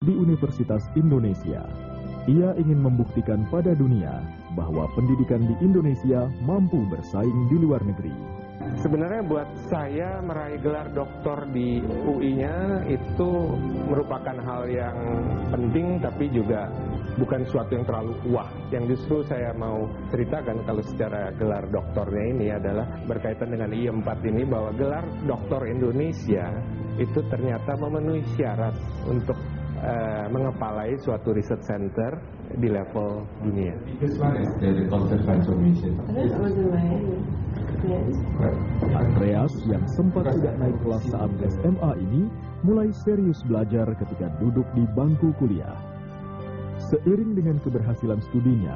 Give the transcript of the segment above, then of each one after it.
di Universitas Indonesia. Ia ingin membuktikan pada dunia bahwa pendidikan di Indonesia mampu bersaing di luar negeri. Sebenarnya buat saya meraih gelar doktor di UI-nya itu merupakan hal yang penting, tapi juga bukan sesuatu yang terlalu wah. Yang justru saya mau ceritakan kalau secara gelar doktornya ini adalah berkaitan dengan I4 ini, bahwa gelar doktor Indonesia itu ternyata memenuhi syarat untuk mengepalai suatu research center di level dunia. This one is the culture transformation. Andreas yang sempat tidak naik kelas saat SMA ini mulai serius belajar ketika duduk di bangku kuliah. Seiring dengan keberhasilan studinya,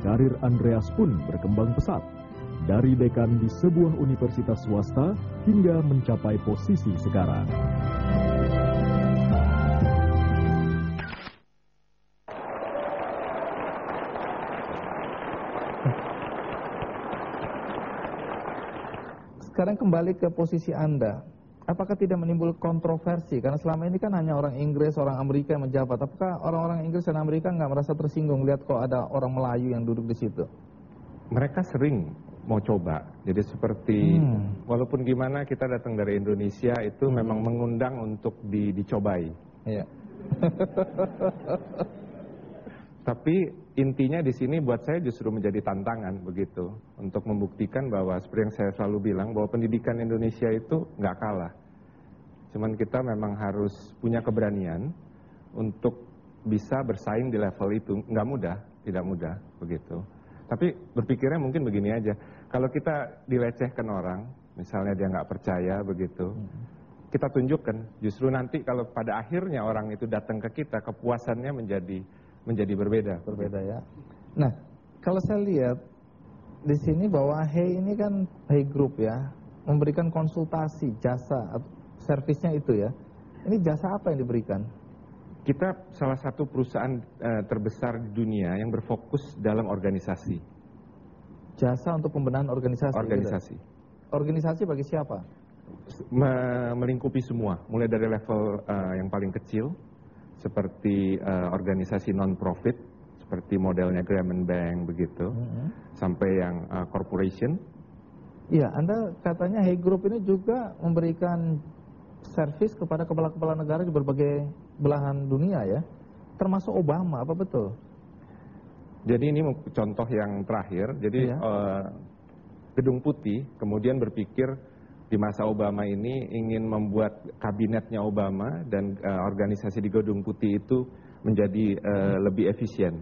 karir Andreas pun berkembang pesat. Dari dekan di sebuah universitas swasta hingga mencapai posisi sekarang. Sekarang kembali ke posisi Anda. Apakah tidak menimbul kontroversi? Karena selama ini kan hanya orang Inggris, orang Amerika yang menjabat. Apakah orang-orang Inggris dan Amerika nggak merasa tersinggung lihat kok ada orang Melayu yang duduk di situ? Mereka sering mau coba. Jadi seperti walaupun gimana kita datang dari Indonesia itu memang mengundang untuk dicobai. Iya. Tapi intinya di sini buat saya justru menjadi tantangan begitu untuk membuktikan bahwa seperti yang saya selalu bilang bahwa pendidikan Indonesia itu nggak kalah. Cuman kita memang harus punya keberanian untuk bisa bersaing di level itu. Nggak mudah, tidak mudah begitu. Tapi berpikirnya mungkin begini aja. Kalau kita dilecehkan orang, misalnya dia nggak percaya begitu, kita tunjukkan. Justru nanti kalau pada akhirnya orang itu datang ke kita, kepuasannya menjadi berbeda. Berbeda ya. Nah, kalau saya lihat di sini bahwa Hey ini kan Hey Group ya, memberikan konsultasi, jasa, servisnya itu ya. Ini jasa apa yang diberikan? Kita salah satu perusahaan terbesar di dunia yang berfokus dalam organisasi. Jasa untuk pembenahan organisasi. Organisasi. Gitu? Organisasi bagi siapa? Melingkupi semua, mulai dari level yang paling kecil, seperti organisasi non-profit, seperti modelnya Grameen Bank begitu, sampai yang corporation. Iya, Anda katanya Hey Group ini juga memberikan servis kepada kepala-kepala negara di berbagai belahan dunia ya, termasuk Obama, apa betul? Jadi ini contoh yang terakhir. Jadi Gedung Putih kemudian berpikir di masa Obama ini ingin membuat kabinetnya Obama dan organisasi di Gedung Putih itu menjadi lebih efisien.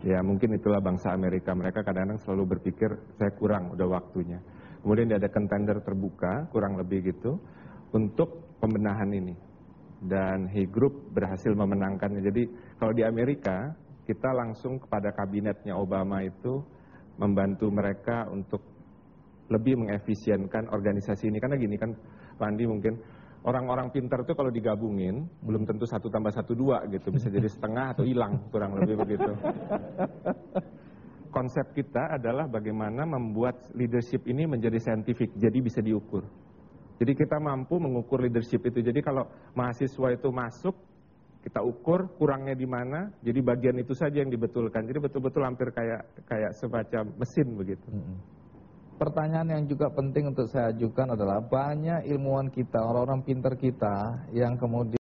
Ya mungkin itulah bangsa Amerika, mereka kadang-kadang selalu berpikir saya kurang, udah waktunya. Kemudian diadakan tender terbuka, kurang lebih gitu, untuk pembenahan ini. Dan Hey Group berhasil memenangkannya. Jadi kalau di Amerika, kita langsung kepada kabinetnya Obama itu membantu mereka untuk lebih mengefisienkan organisasi ini. Karena gini kan Pak Andi, mungkin orang-orang pintar itu kalau digabungin belum tentu 1 tambah 1 2 gitu, bisa jadi setengah atau hilang, kurang lebih begitu. Konsep kita adalah bagaimana membuat leadership ini menjadi saintifik, jadi bisa diukur. Jadi kita mampu mengukur leadership itu. Jadi kalau mahasiswa itu masuk, kita ukur kurangnya di mana, jadi bagian itu saja yang dibetulkan. Jadi betul-betul hampir kayak semacam mesin begitu. Pertanyaan yang juga penting untuk saya ajukan adalah banyak ilmuwan kita, orang-orang pintar kita yang kemudian